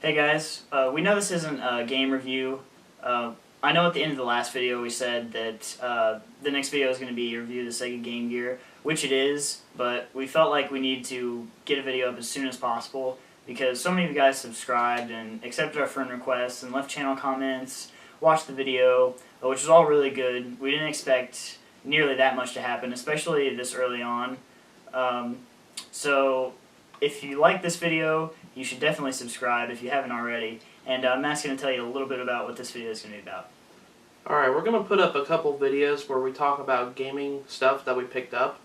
Hey guys, we know this isn't a game review. I know at the end of the last video we said that the next video is going to be a review of the Sega Game Gear, which it is, but we felt like we need to get a video up as soon as possible because so many of you guys subscribed and accepted our friend requests and left channel comments, watched the video, which was all really good. We didn't expect nearly that much to happen, especially this early on. So if you like this video, you should definitely subscribe if you haven't already. And Matt's going to tell you a little bit about what this video is going to be about. Alright, we're going to put up a couple videos where we talk about gaming stuff that we picked up.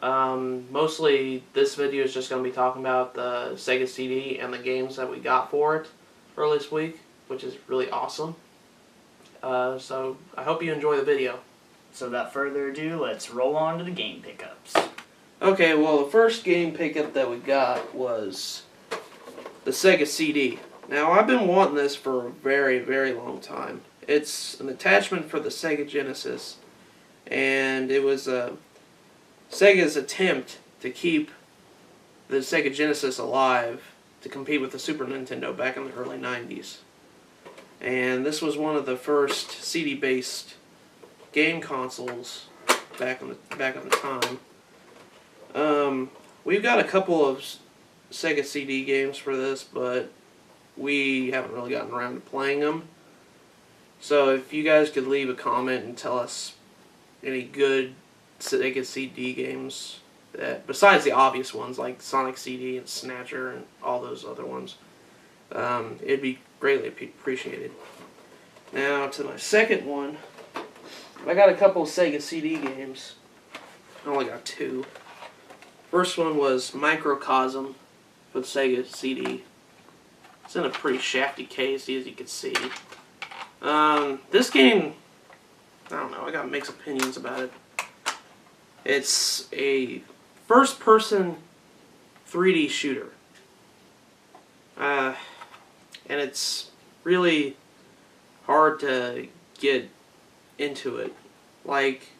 Mostly this video is just going to be talking about the Sega CD and the games that we got for it early this week, which is really awesome. So I hope you enjoy the video. So without further ado, let's roll on to the game pickups. Okay, well, the first game pickup that we got was the Sega CD. Now, I've been wanting this for a very, very long time. It's an attachment for the Sega Genesis, and it was Sega's attempt to keep the Sega Genesis alive to compete with the Super Nintendo back in the early 90s. And this was one of the first CD-based game consoles back in the time. We've got a couple of Sega CD games for this, but we haven't really gotten around to playing them. So if you guys could leave a comment and tell us any good Sega CD games, that, besides the obvious ones like Sonic CD and Snatcher and all those other ones, it'd be greatly appreciated. Now to my second one, I got a couple of Sega CD games. I only got two. First one was Microcosm for the Sega CD. It's in a pretty shafty case, as you can see. This game, I don't know, I got mixed opinions about it. It's a first-person 3D shooter. And it's really hard to get into it. Like,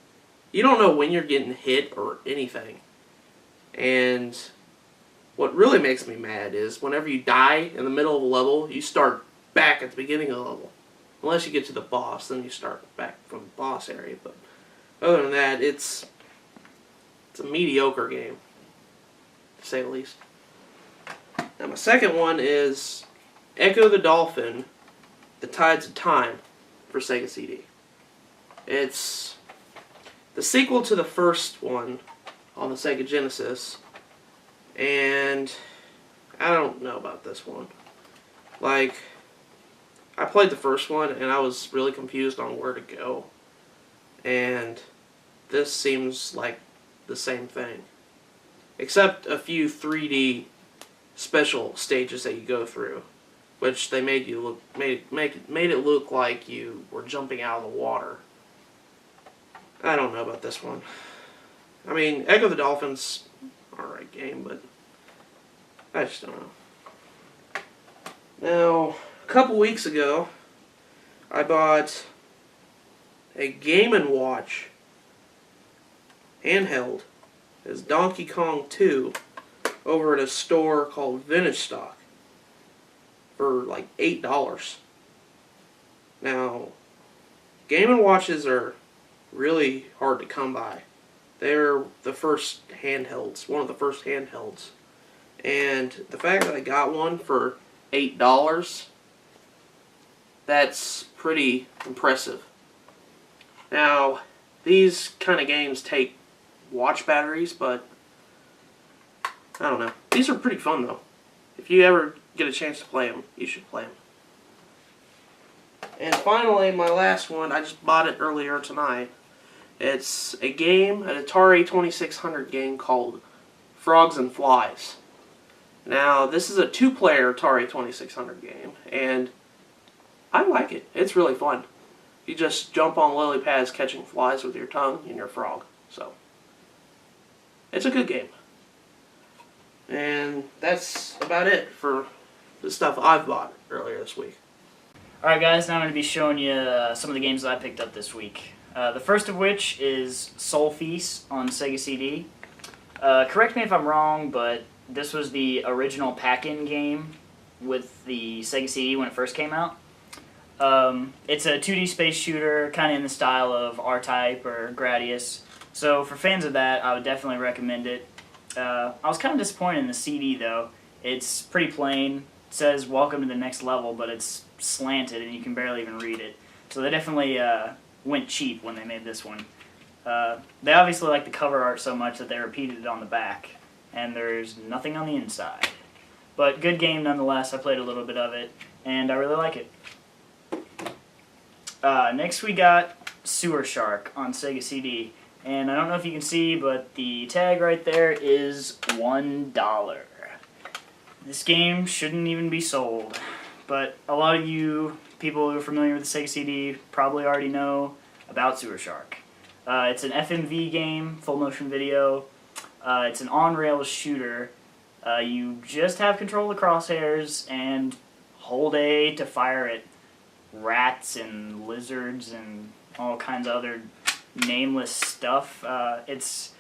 you don't know when you're getting hit or anything. And what really makes me mad is whenever you die in the middle of a level, you start back at the beginning of the level. Unless you get to the boss, then you start back from the boss area. But other than that, it's a mediocre game, to say the least. Now my second one is Ecco the Dolphin, The Tides of Time for Sega CD. It's the sequel to the first one on the Sega Genesis, and I don't know about this one. Like, I played the first one and I was really confused on where to go, and this seems like the same thing, except a few 3D special stages that you go through, which they made it look like you were jumping out of the water. I don't know about this one. I mean, Ecco the Dolphin's alright game, but I just don't know. Now, a couple weeks ago, I bought a Game & Watch handheld as Donkey Kong 2 over at a store called Vintage Stock for like $8. Now, Game & Watches are really hard to come by. They're the first handhelds, one of the first handhelds. And the fact that I got one for $8, that's pretty impressive. Now, these kind of games take watch batteries, but I don't know. These are pretty fun though. If you ever get a chance to play them, you should play them. And finally, my last one, I just bought it earlier tonight. It's a game, an Atari 2600 game called Frogs and Flies. Now, this is a two-player Atari 2600 game, and I like it. It's really fun. You just jump on lily pads catching flies with your tongue and your frog. So, it's a good game. And that's about it for the stuff I've bought earlier this week. Alright guys, now I'm going to be showing you some of the games that I picked up this week. The first of which is Soul Feast on Sega CD. Correct me if I'm wrong, but this was the original pack-in game with the Sega CD when it first came out. It's a 2D space shooter, kind of in the style of R-Type or Gradius. So for fans of that, I would definitely recommend it. I was kind of disappointed in the CD though. It's pretty plain. It says "Welcome to the next level," but it's slanted and you can barely even read it. So they definitely went cheap when they made this one. They obviously like the cover art so much that they repeated it on the back, and there's nothing on the inside. But good game nonetheless. I played a little bit of it, and I really like it. Next we got Sewer Shark on Sega CD. And I don't know if you can see, but the tag right there is $1. This game shouldn't even be sold. But a lot of you people who are familiar with the Sega CD probably already know about Sewer Shark. It's an FMV game, full motion video. It's an on-rails shooter. You just have control of the crosshairs and hold A to fire at rats and lizards and all kinds of other nameless stuff. It's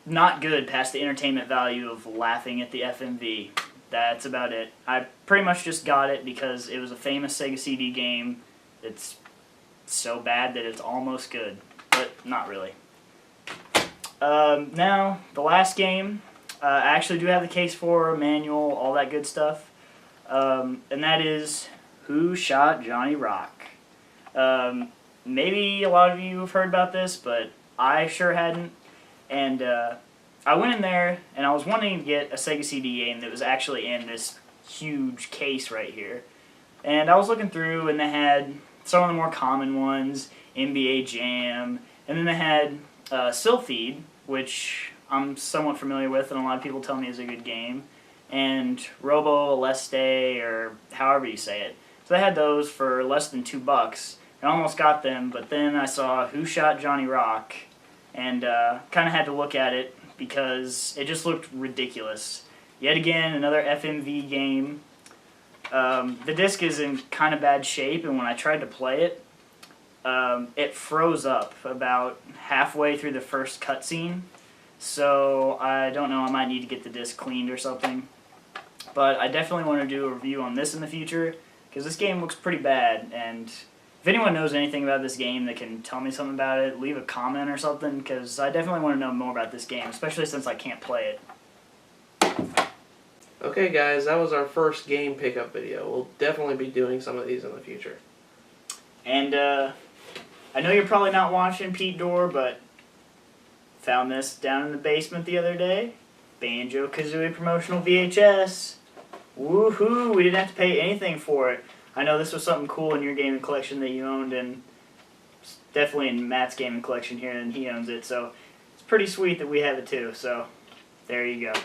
not good past the entertainment value of laughing at the FMV. That's about it. I pretty much just got it because it was a famous Sega CD game. It's so bad that it's almost good, but not really. Now, the last game, I actually do have the case for, manual, all that good stuff, and that is Who Shot Johnny Rock? Maybe a lot of you have heard about this, but I sure hadn't. And I went in there, and I was wanting to get a Sega CD game that was actually in this huge case right here. And I was looking through, and they had some of the more common ones, NBA Jam, and then they had Sylphied, which I'm somewhat familiar with, and a lot of people tell me is a good game, and Robo Aleste, or however you say it. So they had those for less than $2. I almost got them, but then I saw Who Shot Johnny Rock, and kind of had to look at it because it just looked ridiculous. Yet again, another FMV game. The disc is in kind of bad shape, and when I tried to play it, it froze up about halfway through the first cutscene. So I don't know, I might need to get the disc cleaned or something. But I definitely want to do a review on this in the future, because this game looks pretty bad, and if anyone knows anything about this game that can tell me something about it, leave a comment or something, because I definitely want to know more about this game, especially since I can't play it. Okay guys, that was our first game pickup video. We'll definitely be doing some of these in the future. And I know you're probably not watching Pete Dorr, but found this down in the basement the other day. Banjo-Kazooie promotional VHS. Woohoo! We didn't have to pay anything for it. I know this was something cool in your gaming collection that you owned, and it's definitely in Matt's gaming collection here, and he owns it, so it's pretty sweet that we have it too, so there you go.